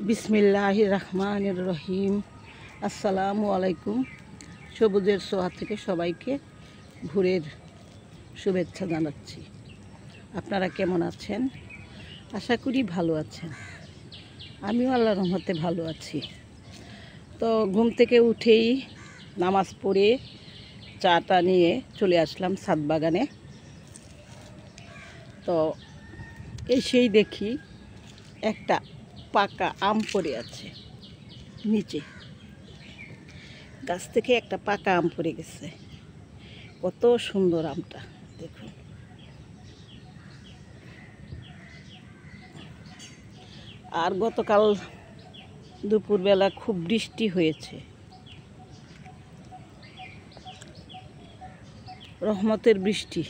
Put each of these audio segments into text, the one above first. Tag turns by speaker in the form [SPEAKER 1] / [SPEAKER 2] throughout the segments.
[SPEAKER 1] বিসমিল্লাহির রহমানির রহিম। আসসালামু আলাইকুম। সবুজের সোয়া থেকে সবাইকে ভোরের শুভেচ্ছা জানাচ্ছি। আপনারা কেমন আছেন? আশা করি ভালো আছেন। আমিও আল্লাহর রহমতে ভালো আছি। তো ঘুম থেকে উঠেই নামাজ পড়ে চাটা নিয়ে চলে আসলাম ছাদ বাগানে। তো এসেই দেখি একটা পাকা আম পড়ে আছে নিচে। গাছ থেকে একটা পাকা আম পড়ে গেছে। কত সুন্দর আমটা দেখুন। আর গতকাল দুপুরবেলা খুব বৃষ্টি হয়েছে, রহমতের বৃষ্টি।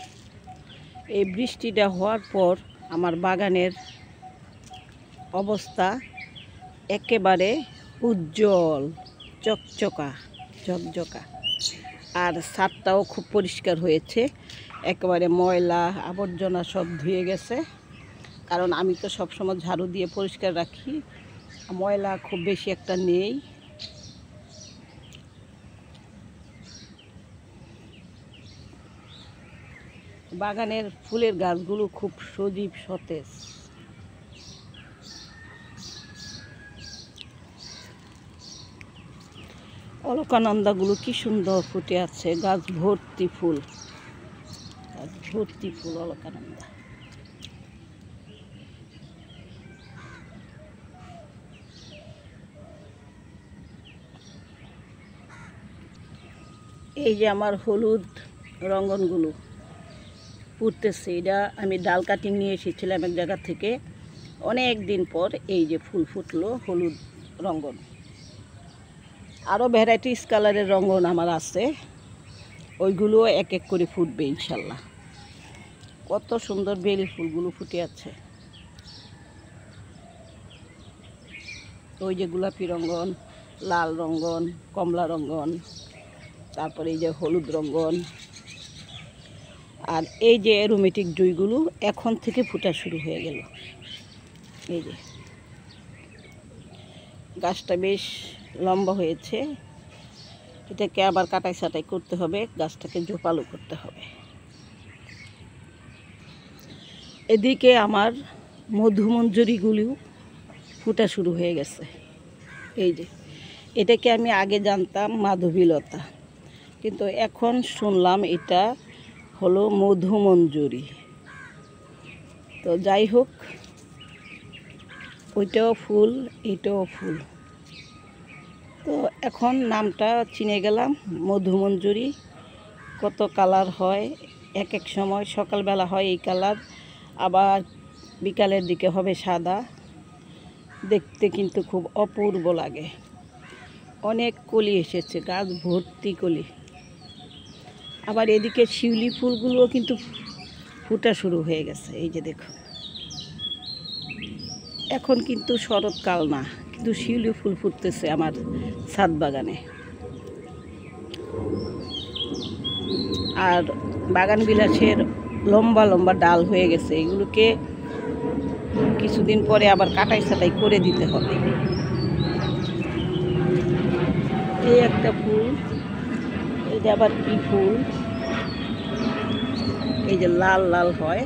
[SPEAKER 1] এই বৃষ্টিটা হওয়ার পর আমার বাগানের অবস্থা একেবারে উজ্জ্বল, ঝকঝকা। আর ছাদটাও খুব পরিষ্কার হয়েছে, একেবারে ময়লা আবর্জনা সব ধুয়ে গেছে। কারণ আমি তো সবসময় ঝাড়ু দিয়ে পরিষ্কার রাখি, ময়লা খুব বেশি একটা নেই। বাগানের ফুলের গাছগুলো খুব সজীব সতেজ। অলকানন্দাগুলো কি সুন্দর ফুটে আছে, গাছ ভর্তি ফুল, অলকানন্দা। এই যে আমার হলুদ রঙ্গনগুলো ফুটতেছে, এটা আমি ডাল কাটিং নিয়ে এসেছিলাম এক জায়গা থেকে। অনেক দিন পর এই যে ফুল ফুটলো হলুদ রঙ্গন। আরও ভ্যারাইটিস কালারের রঙ্গন আমার আছে, ওইগুলোও এক এক করে ফুটবে ইনশাল্লাহ। কত সুন্দর বেলি ফুলগুলো ফুটে আছে। ওই যে গোলাপি রঙ্গন, লাল রঙ্গন, কমলা রঙ্গন, তারপরে এই যে হলুদ রঙ্গন। আর এই যে অ্যারোমেটিক জুঁইগুলো এখন থেকে ফুটা শুরু হয়ে গেল। এই যে গাছটা বেশ লম্বা হয়েছে, এটাকে আবার কাটাই ছাটাই করতে হবে, গাছটাকে ঝোপালো করতে হবে। এদিকে আমার মধুমঞ্জরিগুলো ফুটা শুরু হয়ে গেছে। এই যে এটাকে আমি আগে জানতাম মাধবীলতা, কিন্তু এখন শুনলাম এটা হলো মধুমঞ্জরি। তো যাই হোক, ওইটাও ফুল, এটাও ফুল। তো এখন নামটা চিনে গেলাম মধুমঞ্জরি। কত কালার হয়, এক এক সময় সকালবেলা হয় এই কালার, আবার বিকালের দিকে হবে সাদা। দেখতে কিন্তু খুব অপূর্ব লাগে। অনেক কলি এসেছে, গাছ ভর্তি কলি। আবার এদিকে শিউলি ফুলগুলোও কিন্তু ফুটা শুরু হয়ে গেছে। এই যে দেখুন, এখন কিন্তু শরৎকাল না, কিন্তু শিউলি ফুল ফুটতেছে আমার ছাদ বাগানে। আর বাগান বিলাসের লম্বা লম্বা ডাল হয়ে গেছে, এগুলোকে কিছুদিন পরে আবার কাটাই ছাটাই করে দিতে হবে। এই একটা ফুল, এটা আবার কি ফুল, এই যে লাল লাল হয়।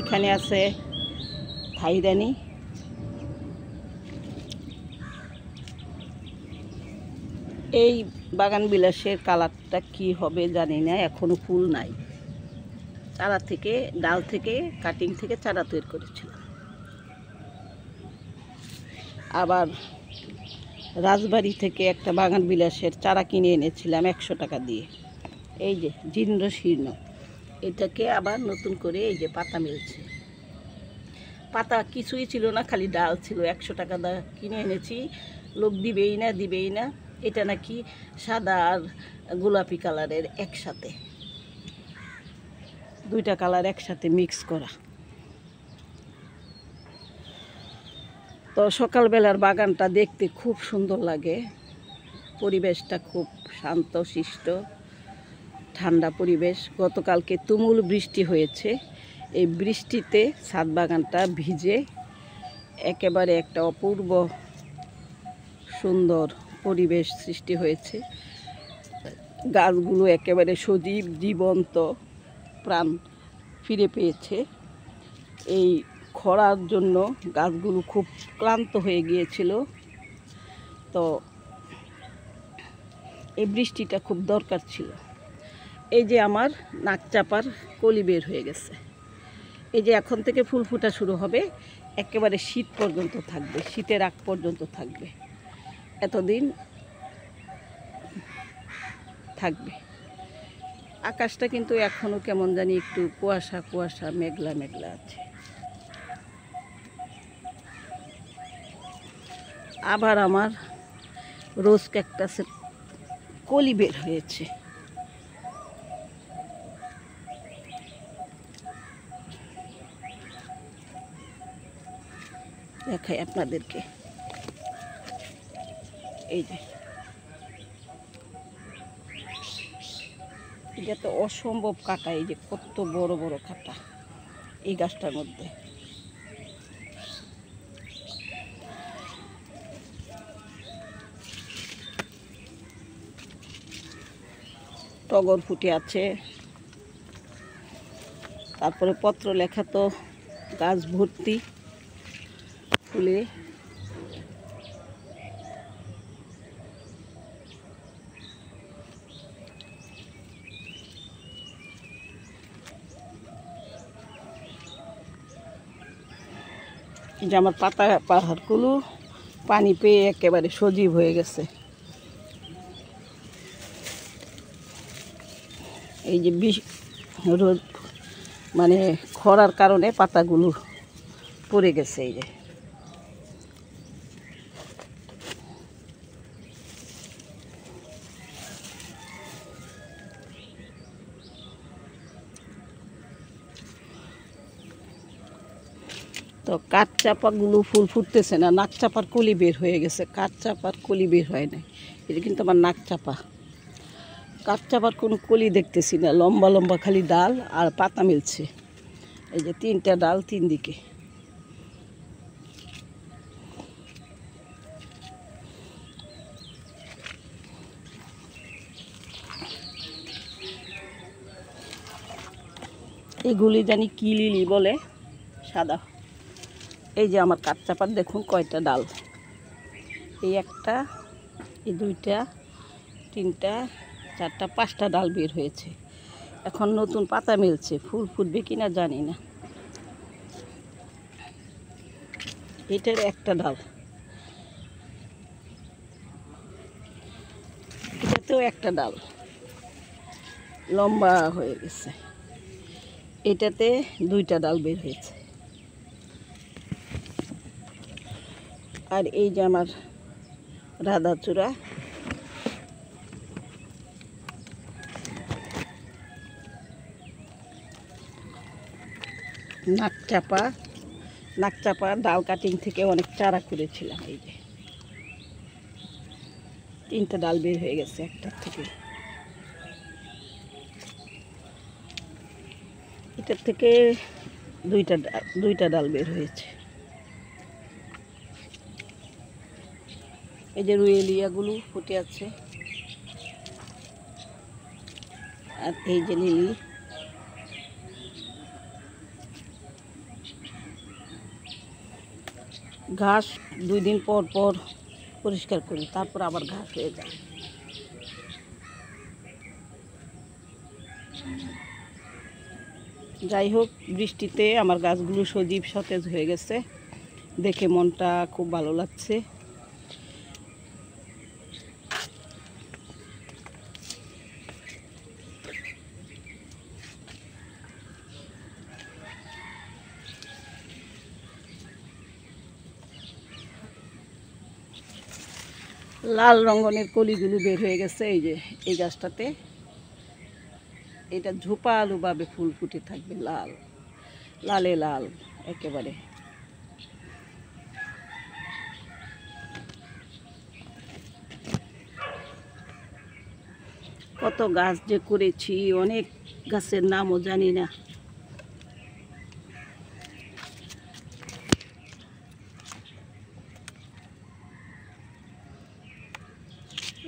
[SPEAKER 1] এখানে আছে থাইরানি। এই বাগান বিলাসের কালারটা কি হবে জানি না, এখনো ফুল নাই। চারা থেকে, ডাল থেকে, কাটিং থেকে চারা তৈরি করেছিলাম। আবার রাজবাড়ি থেকে একটা বাগান বিলাসের চারা কিনে এনেছিলাম 100 টাকা দিয়ে। এই যে জীর্ণ শীর্ণ, এটাকে আবার নতুন করে এই যে পাতা মিলছে। পাতা কিছুই ছিল না, খালি ডাল ছিল। 100 টাকা কিনে এনেছি, লোক দিবেই না। এটা নাকি সাদা আর গোলাপি কালারের একসাথে, দুইটা কালার একসাথে মিক্স করা। তো সকালবেলার বাগানটা দেখতে খুব সুন্দর লাগে, পরিবেশটা খুব শান্ত শিষ্ট। ঠান্ডা পরিবেশ। গতকালকে তুমুল বৃষ্টি হয়েছে। এই বৃষ্টিতে ছাদ বাগানটা ভিজে একেবারে একটা অপূর্ব সুন্দর পরিবেশ সৃষ্টি হয়েছে। গাছগুলো একেবারে সজীব জীবন্ত প্রাণ ফিরে পেয়েছে। এই খরার জন্য গাছগুলো খুব ক্লান্ত হয়ে গিয়েছিল। তো এই বৃষ্টিটা খুব দরকার ছিল। এই যে আমার নাকচাপার কলি বের হয়ে গেছে। এই যে এখন থেকে ফুল ফোটা শুরু হবে, একেবারে শীত পর্যন্ত থাকবে, শীতের আগ পর্যন্ত থাকবে, এতদিন থাকবে। আকাশটা কিন্তু এখনও কেমন জানি একটু কুয়াশা কুয়াশা মেঘলা মেঘলা আছে। আবার আমার রোজ ক্যাকটাসের কলি বের হয়েছে। দেখাই আপনাদেরকে, এই যে এটা তো অসম্ভব কাটা। এই যে কত বড় বড় কাটা এই গাছটার মধ্যে। টগর ফুটে আছে, তারপরে পত্র লেখা তো গাছ ভর্তি ফুলে। যে আমার পাতা পাহাড়গুলো পানি পেয়ে একেবারে সজীব হয়ে গেছে। এই যে রোদ মানে খরার কারণে পাতাগুলো পড়ে গেছে। এই যে তো কাঠচাপাগুলো ফুল ফুটতেছে না, নাকচাপার কলি বের হয়ে গেছে। কাঠচাপার কলি বের হয় না, এটা কিন্তু আমার নাকচাপা। কাঠচাপার কোনো কলি দেখতেছি না, লম্বা লম্বা খালি ডাল আর পাতা মিলছে। এই যে 3টা ডাল 3 দিকে। এগুলি জানি কি লিলি বলে, সাদা। এই যে আমার কাঠচাপার দেখুন কয়টা ডাল, এই একটা, এই 2টা, 3টা, 4টা, 5টা ডাল বের হয়েছে। এখন নতুন পাতা মিলছে, ফুল ফুটবে কিনা জানি না। এটার একটা ডাল, এটাতেও একটা ডাল লম্বা হয়ে গেছে। এটাতে 2টা ডাল বের হয়েছে। আর এই যে আমার রাধাচূড়া, নাকচাপা, নাকচাপা ডাল কাটিং থেকে অনেক চারা করেছিলাম। এই যে 3টা ডাল বের হয়ে গেছে একটার থেকে। এটার থেকে 2টা ডাল বের হয়েছে। এই যে রুয়েলিয়াগুলো ফুটে আছে, আর এই যে লিলি। ঘাস 2 দিন পর পর পরিষ্কার করি, তারপর আবার ঘাস হয়ে যায়। যাই হোক, বৃষ্টিতে আমার গাছগুলো সজীব সতেজ হয়ে গেছে, দেখে মনটা খুব ভালো লাগছে। লাল রঙের কলিগুলো বের হয়ে গেছে। এই যে এই গাছটাতে, এটা ঝোপালোভাবে ফুল ফুটে থাকবে, লাল লালে লাল একেবারে। কত কত গাছ যে করেছি, অনেক গাছের নামও জানি না।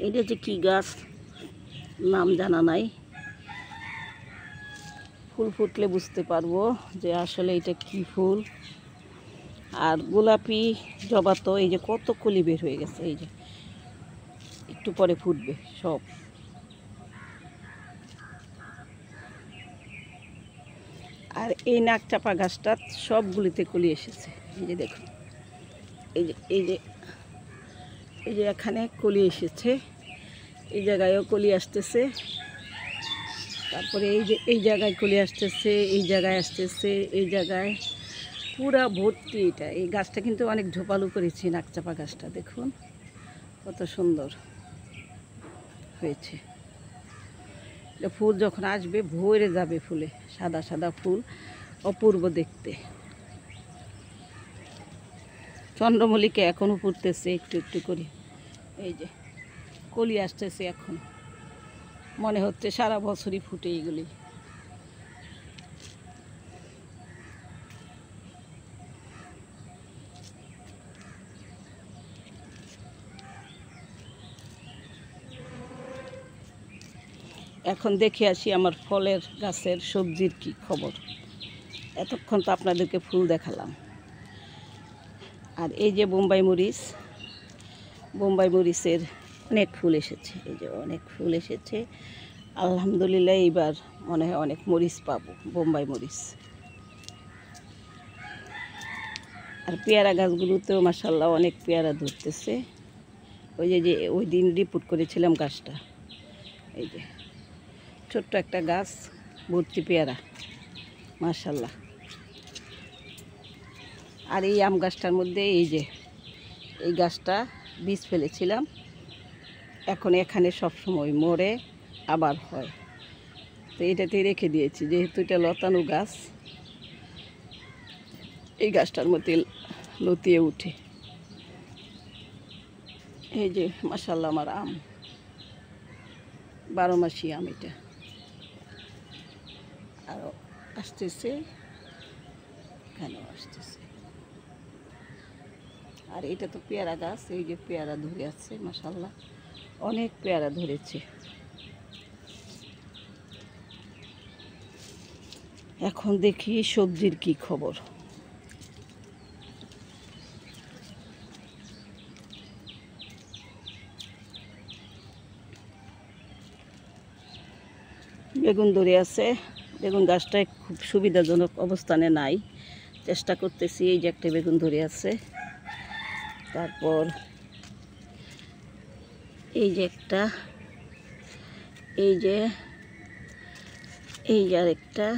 [SPEAKER 1] এটা যে কি গাছ নাম জানা নাই, ফুল ফুটলে বুঝতে পারবো যে আসলে এটা কি ফুল। আর গোলাপি জবা তো এই যে কত কলি বের হয়ে গেছে, এই যে একটু পরে ফুটবে সব। আর এই নাকচাপা গাছটা সবগুলিতে কলি এসেছে, এই যে দেখুন, এই যে এই যে এই যে এখানে কলি এসেছে, এই জায়গায়ও কলি আসতেছে, তারপরে এই যে এই জায়গায় কলি আসতেছে, এই জায়গায় আসতেছে, এই জায়গায় পুরা ভর্তি। এটা এই গাছটা কিন্তু অনেক ঝোপালু করেছি, নাকচাপা গাছটা দেখুন কত সুন্দর হয়েছে। ফুল যখন আসবে ভরে যাবে ফুলে, সাদা সাদা ফুল, অপূর্ব দেখতে। চন্দ্রমল্লিকা এখনও ফুটতেছে একটু একটু করে, এই যে কলি আসতেছে এখন, মনে হচ্ছে সারা বছরই ফুটে এগুলি। এখন দেখে আসি আমার ফলের গাছের সবজির কি খবর। এতক্ষণ তো আপনাদেরকে ফুল দেখালাম। আর এই যে বোম্বাই মরিচ, বোম্বাই মরিচের অনেক ফুল এসেছে, এই যে অনেক ফুল এসেছে। আলহামদুলিল্লাহ এইবার মনে হয় অনেক মরিচ পাবো, বোম্বাই মরিচ। আর পেয়ারা গাছগুলোতেও মাশাআল্লাহ অনেক পেয়ারা ধরতেছে। ওই যে ওই দিন রিপোর্ট করেছিলাম গাছটা, এই যে ছোট্ট একটা গাছ, ভর্তি পেয়ারা মাশাআল্লাহ। আর এই আম গাছটার মধ্যে এই যে এই গাছটা বীজ ফেলেছিলাম, এখন এখানে সবসময় মরে আবার হয়, তো এটাতেই রেখে দিয়েছি, যেহেতু এটা লতানো গাছ, এই গাছটার মধ্যে লতিয়ে উঠে। এই যে মাশাআল্লাহ আমার আম, 12 মাসি আম এটা, আরও আসতেছে, এখানেও আসতেছে। আর এটা তো পেয়ারা গাছ, এই যে পেয়ারা ধরে আছে মাশাআল্লাহ, অনেক পেয়ারা ধরেছে। এখন দেখি সবজির কি খবর। বেগুন ধরে আছে, বেগুন গাছটায় খুব সুবিধাজনক অবস্থানে নাই, চেষ্টা করতেছি। এই যে একটা বেগুন ধরে আছে, তারপর এই যে একটা, এই যে আরেকটা,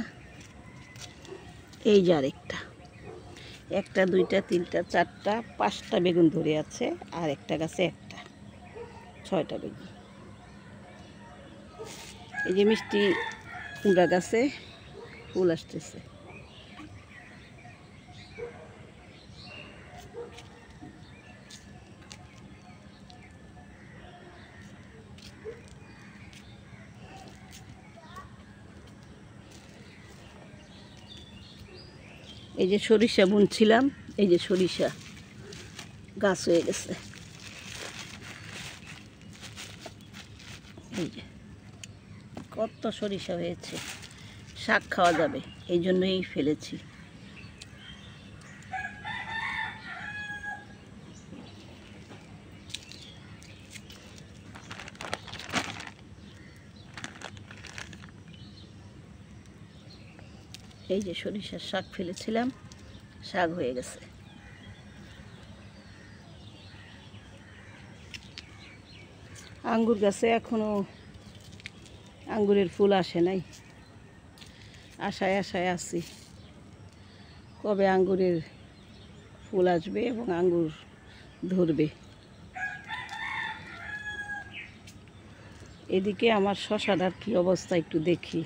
[SPEAKER 1] এই যে আরেকটা, একটা দুইটা তিনটা চারটা পাঁচটা বেগুন ধরে আছে, আর একটা গাছে একটা, 6টা বেগুন। এই যে মিষ্টি কুমড়া গাছে ফুল আসতেছে। এই যে সরিষা বুনছিলাম, এই যে সরিষা গাছ হয়ে গেছে, এই যে কত সরিষা হয়েছে, শাক খাওয়া যাবে, এই জন্যই ফেলেছি। এই যে সরিষার শাক ফেলেছিলাম, শাক হয়ে গেছে। আঙ্গুর গাছে এখনো আঙ্গুরের ফুল আসে নাই, আশায় আশায় আছি কবে আঙ্গুরের ফুল আসবে এবং আঙ্গুর ধরবে। এদিকে আমার শশাটার কি অবস্থা একটু দেখি।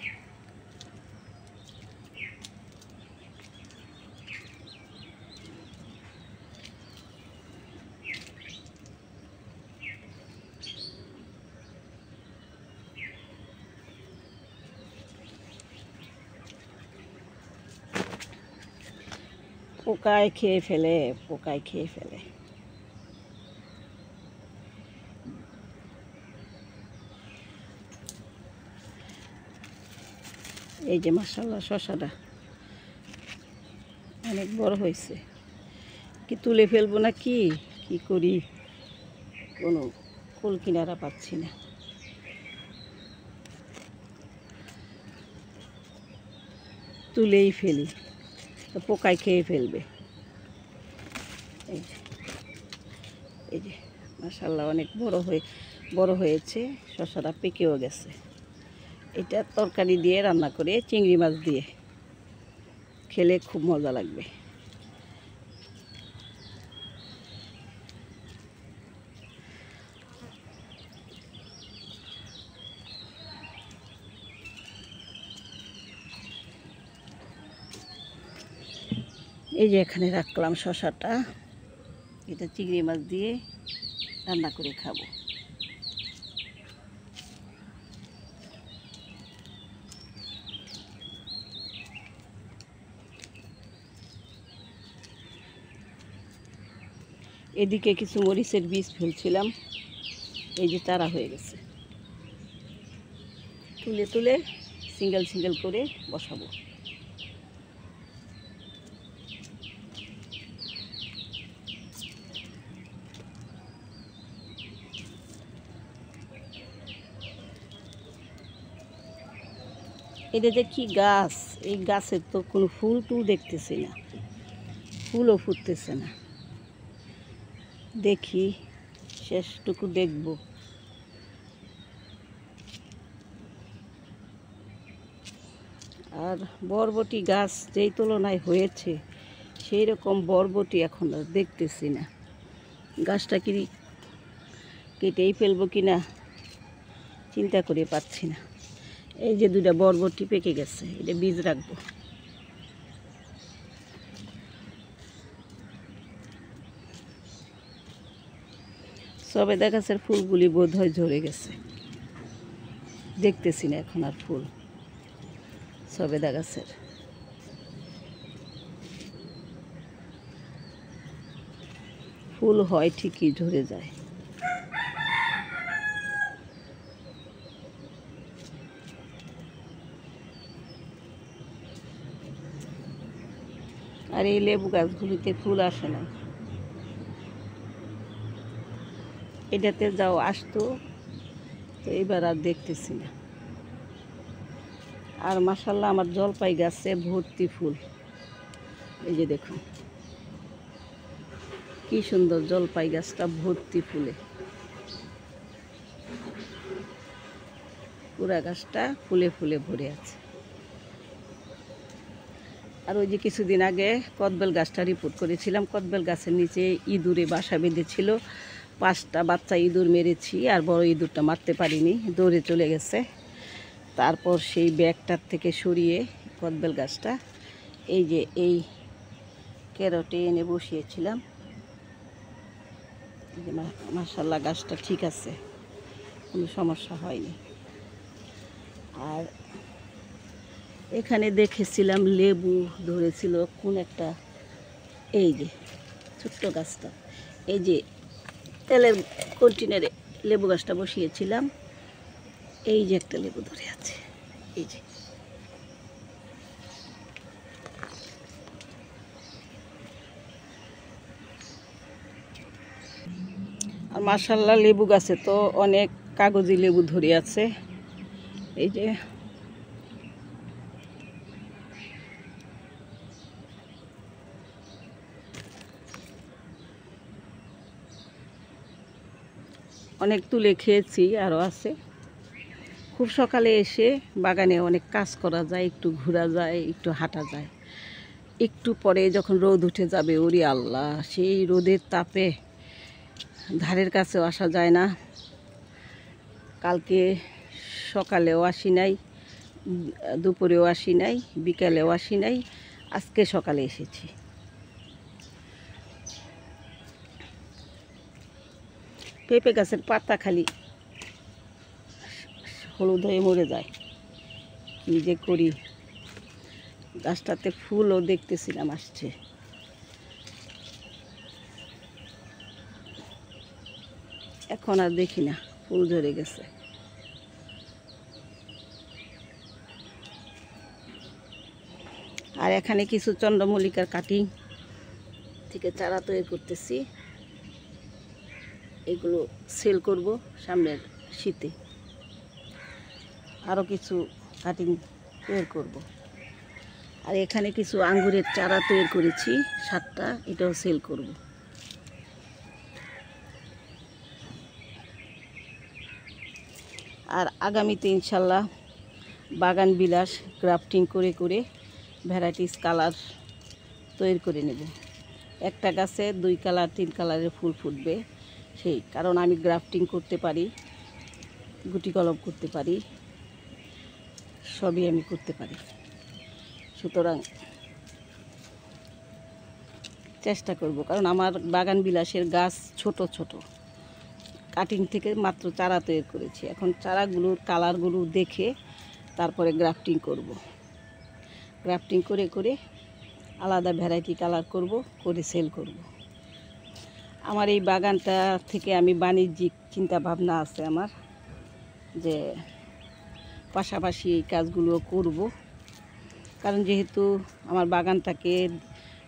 [SPEAKER 1] পোকায় খেয়ে ফেলে, পোকায় খেয়ে ফেলে। এই যে মাশাআল্লাহ শসাটা অনেক বড় হয়েছে। কি তুলে ফেলবো না কি করি, কোনো কুল কিনারা পাচ্ছি না। তুলেই ফেলি তো পোকায় খেয়ে ফেলবে। এই যে মাশাআল্লাহ অনেক বড় হয়েছে, শসাটা পেকেও গেছে। এটা তরকারি দিয়ে রান্না করে চিংড়ি মাছ দিয়ে খেলে খুব মজা লাগবে। এই যে এখানে রাখলাম শসাটা, এটা চিংড়ি মাছ দিয়ে রান্না করে খাবো। এদিকে কিছু মরিচের বীজ ফেলছিলাম, এই যে চারা হয়ে গেছে। তুলে তুলে সিঙ্গেল সিঙ্গেল করে বসাবো। এটা যে কি গাছ, এই গাছের তো কোনো ফুল টুল দেখতেছি না, ফুলও ফুটতেছে না। দেখি শেষটুকু দেখব। আর বরবটি গাছ যেই তুলনায় হয়েছে সেই রকম বরবটি এখন আর দেখতেছি না। গাছটা কি কেটেই ফেলবো কি না চিন্তা করে পাচ্ছি না। এই যে দুইটা বরবটি পেকে গেছে, এটা বীজ রাখবো। সবেদা গাছের ফুলগুলি বোধ হয় ঝরে গেছে, দেখতেছি না এখন আর ফুল সবেদা গাছের। ফুল হয় ঠিকই, ঝরে যায়। আর এই লেবু গাছগুলিতে ফুল আসে না। এটাতে যাও আসতো, তো এবার আর দেখতেছি না। আর মাশাআল্লাহ আমার জলপাই গাছে ভর্তি ফুল। এই যে দেখুন কি সুন্দর, জলপাই গাছটা ভর্তি ফুলে, পুরা গাছটা ফুলে ফুলে ভরে আছে। আর ওই যে কিছুদিন আগে কদবেল গাছটা রিপোর্ট করেছিলাম, কদবেল গাছের নিচে ইঁদুরে বাসা বেঁধেছিল। 5টা বাচ্চা ইঁদুর মেরেছি, আর বড় ইঁদুরটা মারতে পারিনি, দৌড়ে চলে গেছে। তারপর সেই ব্যাগটার থেকে সরিয়ে কদবেল গাছটা এই যে এই ক্যারটে এনে বসিয়েছিলাম। মাশাআল্লাহ গাছটা ঠিক আছে, কোনো সমস্যা হয়নি। আর এখানে দেখেছিলাম লেবু ধরেছিল কোন একটা, এই যে ছোট্ট গাছটা, এই যে তেলের কন্টেনারে লেবু গাছটা বসিয়েছিলাম, এই যে একটা লেবু ধরে আছে, এই যে। আর মাশাআল্লাহ লেবু গাছে তো অনেক কাগজি লেবু ধরে আছে, এই যে। অনেক তুলে খেয়েছি, আরও আছে। খুব সকালে এসে বাগানে অনেক কাজ করা যায়, একটু ঘোরা যায়, একটু হাঁটা যায়। একটু পরে যখন রোদ উঠে যাবে, ওরে আল্লাহ, সেই রোদের তাপে ধারের কাছেও আসা যায় না। কালকে সকালেও আসি নাই, দুপুরেও আসি নাই, বিকালেও আসি নাই, আজকে সকালে এসেছি। পেঁপে গাছের পাতা খালি হলুদ হয়ে মরে যায়, কী যে করি। গাছটাতে ফুলও দেখতেছিলাম আসছে। এখন আর দেখি না, ফুল ঝরে গেছে। আর এখানে কিছু চন্দ্রমল্লিকার কাটিং থেকে চারা তৈরি করতেছি, এগুলো সেল করব সামনের শীতে। আরও কিছু কাটিং তৈরি করব। আর এখানে কিছু আঙ্গুরের চারা তৈরি করেছি 7টা, এটাও সেল করব। আর আগামীতে ইনশাল্লাহ বাগান বিলাস গ্রাফটিং করে করে ভ্যারাইটিস কালার তৈরি করে নেব। একটা গাছে 2 কালার 3 কালারের ফুল ফুটবে, সেই কারণ আমি গ্রাফটিং করতে পারি, গুটি কলম করতে পারি, সবই আমি করতে পারি। সুতরাং চেষ্টা করব, কারণ আমার বাগান বিলাসের গাছ ছোট ছোট, কাটিং থেকে মাত্র চারা তৈরি করেছি। এখন চারাগুলোর কালারগুলো দেখে তারপরে গ্রাফটিং করব। গ্রাফটিং করে করে আলাদা ভ্যারাইটি কালার করব, করে সেল করব। আমার এই বাগানটা থেকে আমি বাণিজ্যিক চিন্তা ভাবনা আছে আমার, যে পাশাপাশি এই কাজগুলো করব। কারণ যেহেতু আমার বাগানটাকে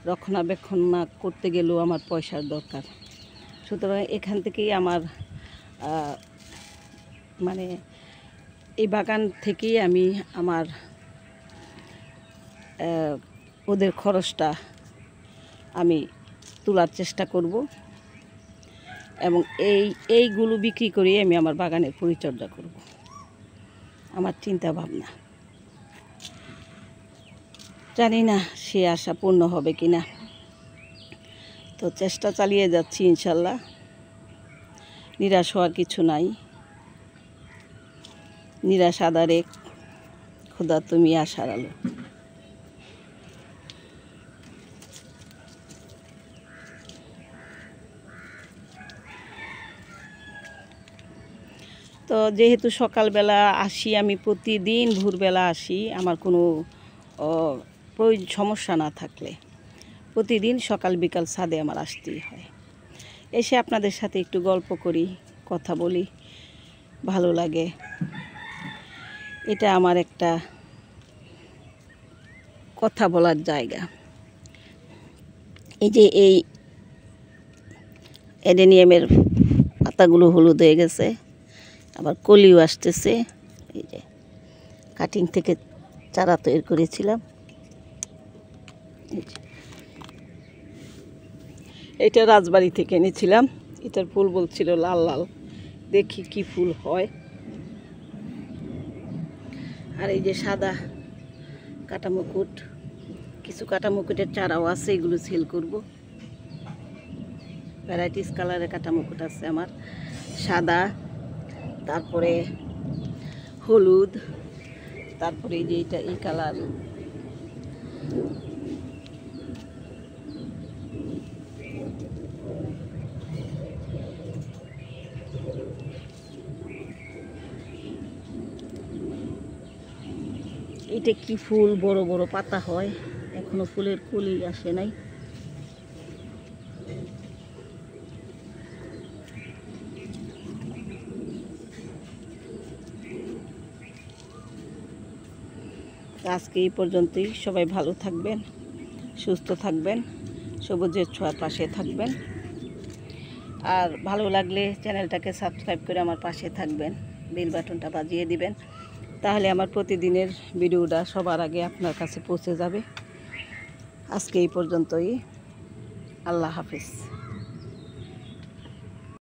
[SPEAKER 1] রক্ষণাবেক্ষণ না করতে গেলেও আমার পয়সার দরকার, সুতরাং এখান থেকেই আমার মানে এই বাগান থেকেই আমি আমার ওদের খরচটা আমি তোলার চেষ্টা করব, এবং এইগুলো বিক্রি করে আমি আমার বাগানের পরিচর্যা করব। আমার চিন্তা ভাবনা, জানি না সে আশা পূর্ণ হবে কি না, তো চেষ্টা চালিয়ে যাচ্ছি ইনশাল্লাহ। নিরাশ হওয়ার কিছু নাই। নিরাশ আদারে খোদা তুমি আশার আলো। তো যেহেতু সকালবেলা আসি, আমি প্রতিদিন ভোরবেলা আসি, আমার কোনো সমস্যা না থাকলে প্রতিদিন সকাল বিকাল ছাদে আমার আসতেই হয়। এসে আপনাদের সাথে একটু গল্প করি, কথা বলি, ভালো লাগে। এটা আমার একটা কথা বলার জায়গা। এই যে এই অ্যাডেনিয়ামের পাতাগুলো হলুদ হয়ে গেছে, আবার কলিও আসতেছে। এই যে কাটিং থেকে চারা তৈরি করেছিলাম, এটা রাজবাড়ি থেকে এনেছিলাম। এটার ফুল বলছিল লাল লাল, দেখি কি ফুল হয়। আর এই যে সাদা কাটামুকুট, কিছু কাটামুকুটের চারাও আছে, এগুলো সেল করব। ভ্যারাইটিস কালারের কাটামুকুট আছে আমার, সাদা, তারপরে হলুদ, তারপরে এই যে এটা এই কালার। এটা কি ফুল, বড় বড় পাতা হয়, এখনো ফুলের কলি আসে নাই। আজকে এই পর্যন্তই। সবাই ভালো থাকবেন, সুস্থ থাকবেন, সবুজের ছোঁয়ার পাশে থাকবেন। আর ভালো লাগলে চ্যানেলটাকে সাবস্ক্রাইব করে আমার পাশে থাকবেন, বেল বাটনটা বাজিয়ে দিবেন, তাহলে আমার প্রতিদিনের ভিডিওটা সবার আগে আপনার কাছে পৌঁছে যাবে। আজকে এই পর্যন্তই। আল্লাহ হাফিজ।